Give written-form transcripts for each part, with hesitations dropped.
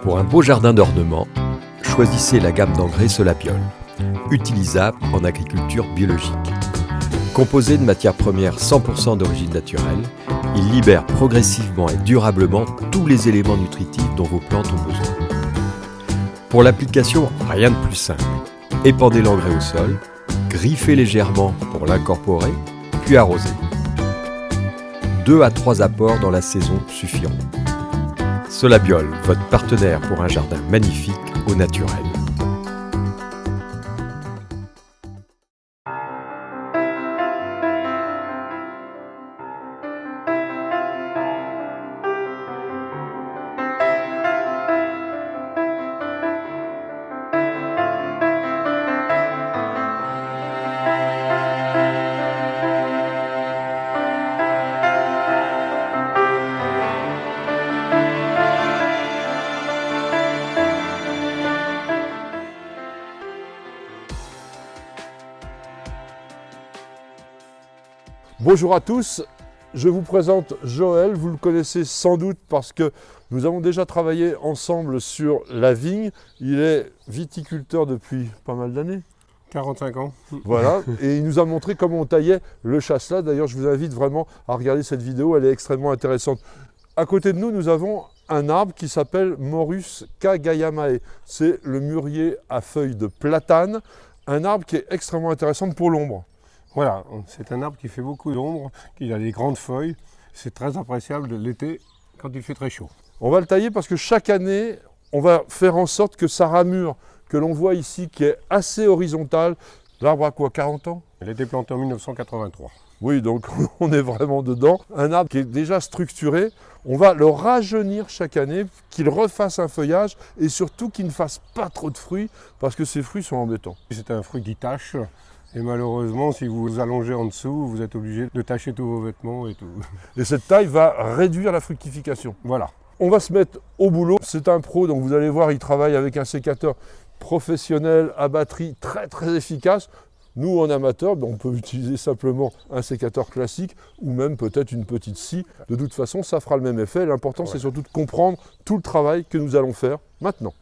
Pour un beau jardin d'ornement, choisissez la gamme d'engrais Solabiol, utilisable en agriculture biologique. Composé de matières premières 100% d'origine naturelle, il libère progressivement et durablement tous les éléments nutritifs dont vos plantes ont besoin. Pour l'application, rien de plus simple. Épandez l'engrais au sol, griffez légèrement pour l'incorporer, puis arrosez. 2 à 3 apports dans la saison suffiront. Solabiol, votre partenaire pour un jardin magnifique au naturel. Bonjour à tous, je vous présente Joël, vous le connaissez sans doute parce que nous avons déjà travaillé ensemble sur la vigne. Il est viticulteur depuis pas mal d'années. 45 ans. Voilà, et il nous a montré comment on taillait le chasselas. D'ailleurs, je vous invite vraiment à regarder cette vidéo, elle est extrêmement intéressante. À côté de nous, nous avons un arbre qui s'appelle Morus kagayamae. C'est le mûrier à feuilles de platane, un arbre qui est extrêmement intéressant pour l'ombre. Voilà, c'est un arbre qui fait beaucoup d'ombre, qui a des grandes feuilles. C'est très appréciable l'été quand il fait très chaud. On va le tailler parce que chaque année, on va faire en sorte que sa ramure que l'on voit ici, qui est assez horizontale, l'arbre a quoi, 40 ans? Il a été planté en 1983. Oui, donc on est vraiment dedans. Un arbre qui est déjà structuré, on va le rajeunir chaque année, qu'il refasse un feuillage et surtout qu'il ne fasse pas trop de fruits parce que ces fruits sont embêtants. C'est un fruit qui tache. Et malheureusement, si vous vous allongez en dessous, vous êtes obligé de tacher tous vos vêtements et tout. Et cette taille va réduire la fructification. Voilà. On va se mettre au boulot. C'est un pro, donc vous allez voir, il travaille avec un sécateur professionnel à batterie très efficace. Nous, en amateur, on peut utiliser simplement un sécateur classique ou même peut-être une petite scie. De toute façon, ça fera le même effet. L'important, c'est surtout de comprendre tout le travail que nous allons faire maintenant.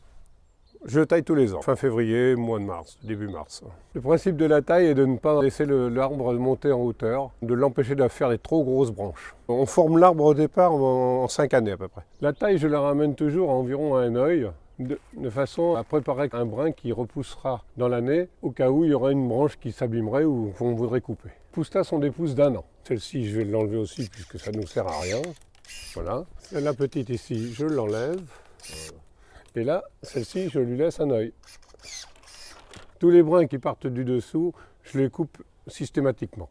Je taille tous les ans, fin février, mois de mars, début mars. Le principe de la taille est de ne pas laisser l'arbre monter en hauteur, de l'empêcher de faire des trop grosses branches. On forme l'arbre au départ en 5 années à peu près. La taille, je la ramène toujours à environ un œil, de façon à préparer un brin qui repoussera dans l'année, au cas où il y aurait une branche qui s'abîmerait ou qu'on voudrait couper. Les pousses-là sont des pousses d'1 an. Celle-ci, je vais l'enlever aussi puisque ça ne nous sert à rien. Voilà. La petite ici, je l'enlève. Et là, celle-ci, je lui laisse un œil. Tous les brins qui partent du dessous, je les coupe systématiquement.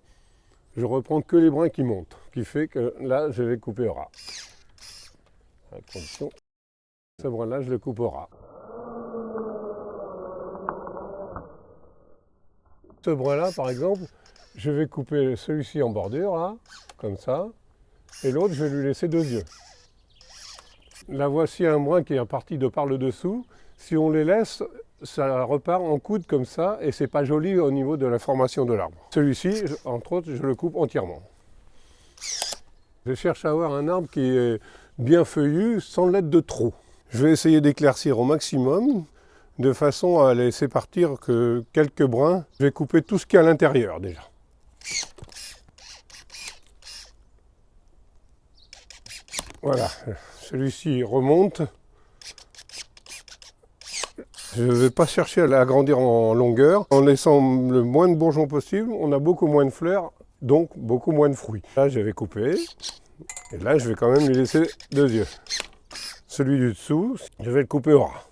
Je reprends que les brins qui montent, ce qui fait que là, je vais couper au ras. Attention, ce brin-là, je le coupe au ras. Ce brin-là, par exemple, je vais couper celui-ci en bordure, là, comme ça, et l'autre, je vais lui laisser 2 yeux. Là, voici un brin qui est parti de par le dessous. Si on les laisse, ça repart en coude comme ça et c'est pas joli au niveau de la formation de l'arbre. Celui-ci, entre autres, je le coupe entièrement. Je cherche à avoir un arbre qui est bien feuillu sans l'être de trop. Je vais essayer d'éclaircir au maximum de façon à laisser partir que quelques brins. Je vais couper tout ce qu'il y a à l'intérieur déjà. Voilà. Celui-ci remonte. Je ne vais pas chercher à l'agrandir en longueur. En laissant le moins de bourgeons possible, on a beaucoup moins de fleurs, donc beaucoup moins de fruits. Là, je vais couper. Et là, je vais quand même lui laisser 2 yeux. Celui du dessous, je vais le couper au ras.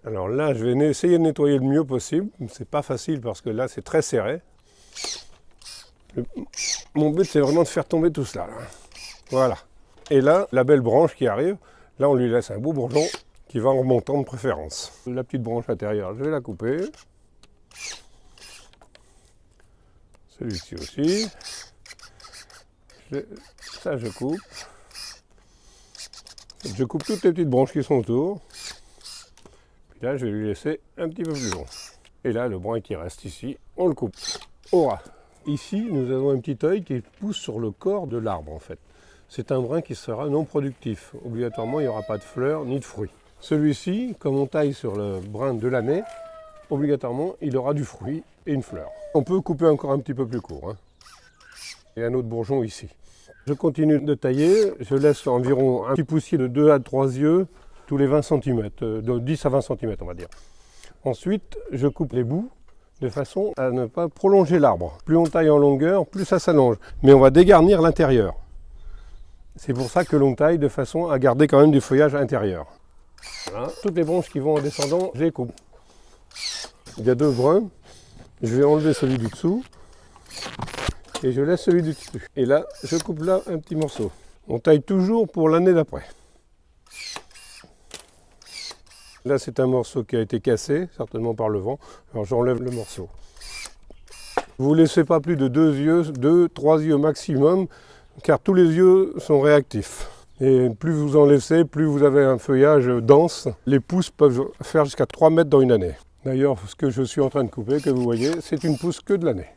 Alors là, je vais essayer de nettoyer le mieux possible. C'est pas facile parce que là, c'est très serré. Mon but, c'est vraiment de faire tomber tout cela. Là. Voilà. Et là, la belle branche qui arrive, là, on lui laisse un beau bourgeon qui va en remontant de préférence. La petite branche intérieure, je vais la couper. Celui-ci aussi. Ça, je coupe. Je coupe toutes les petites branches qui sont autour. Puis là, je vais lui laisser un petit peu plus long. Et là, le brin qui reste ici, on le coupe au ras. Ici, nous avons un petit œil qui pousse sur le corps de l'arbre en fait. c'est un brin qui sera non productif. Obligatoirement, il n'y aura pas de fleurs ni de fruits. Celui-ci, comme on taille sur le brin de l'année, obligatoirement, il aura du fruit et une fleur. On peut couper encore un petit peu plus court, hein. Et un autre bourgeon ici. Je continue de tailler, je laisse environ un petit poussier de 2 à 3 yeux tous les 20 cm, de 10 à 20 cm on va dire. Ensuite, je coupe les bouts de façon à ne pas prolonger l'arbre. Plus on taille en longueur, plus ça s'allonge. Mais on va dégarnir l'intérieur. C'est pour ça que l'on taille de façon à garder quand même du feuillage intérieur. Voilà. Toutes les branches qui vont en descendant, je les coupe. Il y a 2 brins, je vais enlever celui du dessous et je laisse celui du dessus. Et là, je coupe là un petit morceau. On taille toujours pour l'année d'après. Là, c'est un morceau qui a été cassé, certainement par le vent. Alors j'enlève le morceau. Vous ne laissez pas plus de 2 yeux, 2-3 yeux maximum, car tous les yeux sont réactifs. Et plus vous en laissez, plus vous avez un feuillage dense. Les pousses peuvent faire jusqu'à 3 mètres dans une année. D'ailleurs, ce que je suis en train de couper, que vous voyez, c'est une pousse que de l'année.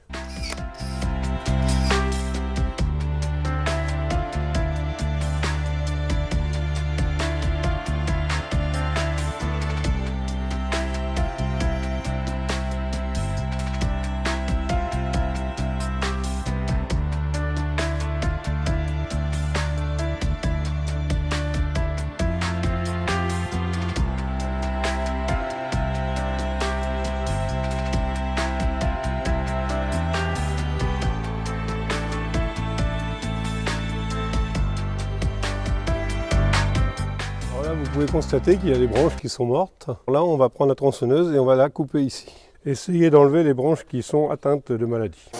Vous pouvez constater qu'il y a des branches qui sont mortes. Là, on va prendre la tronçonneuse et on va la couper ici. Essayez d'enlever les branches qui sont atteintes de maladie.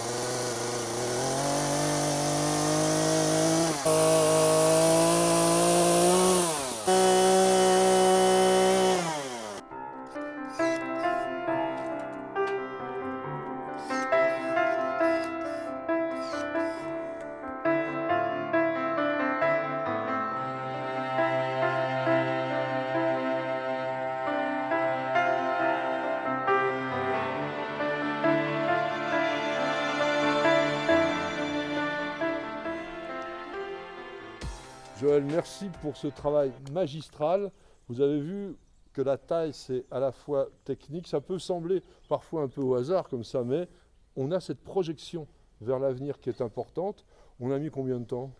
Joël, merci pour ce travail magistral. Vous avez vu que la taille, c'est à la fois technique, ça peut sembler parfois un peu au hasard comme ça, mais on a cette projection vers l'avenir qui est importante. On a mis combien de temps?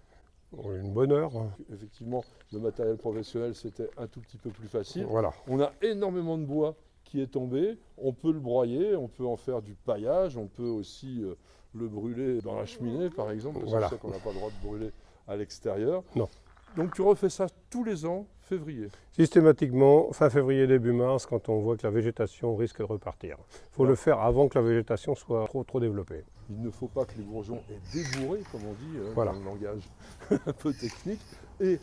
Une bonne heure. Effectivement, le matériel professionnel, c'était un tout petit peu plus facile. Voilà. On a énormément de bois qui est tombé. On peut le broyer, on peut en faire du paillage, on peut aussi le brûler dans la cheminée, par exemple, parce Voilà. que je sais qu'on n'a pas le droit de brûler à l'extérieur. Non. Donc tu refais ça tous les ans, février. Systématiquement, fin février, début mars, quand on voit que la végétation risque de repartir. Il faut le faire avant que la végétation soit trop développée. Il ne faut pas que les bourgeons aient débourré, comme on dit, voilà. dans le langage un peu technique. Et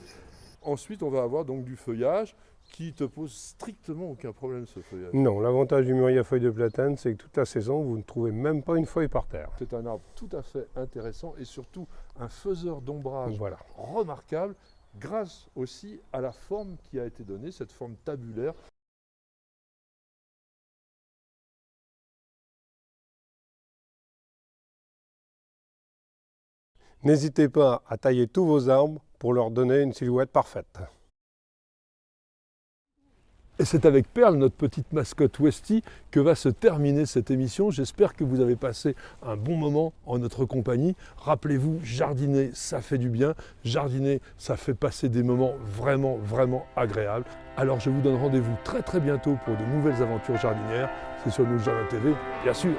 ensuite, on va avoir donc du feuillage qui te pose strictement aucun problème, ce feuillage. Non, l'avantage du mûrier à feuilles de platane, c'est que toute la saison, vous ne trouvez même pas une feuille par terre. C'est un arbre tout à fait intéressant et surtout un faiseur d'ombrage Voilà. remarquable, grâce aussi à la forme qui a été donnée, cette forme tabulaire. N'hésitez pas à tailler tous vos arbres pour leur donner une silhouette parfaite. Et c'est avec Perle, notre petite mascotte Westie, que va se terminer cette émission. J'espère que vous avez passé un bon moment en notre compagnie. Rappelez-vous, jardiner, ça fait du bien. Jardiner, ça fait passer des moments vraiment, vraiment agréables. Alors je vous donne rendez-vous très très bientôt pour de nouvelles aventures jardinières. C'est sur Nous Jardin TV, bien sûr.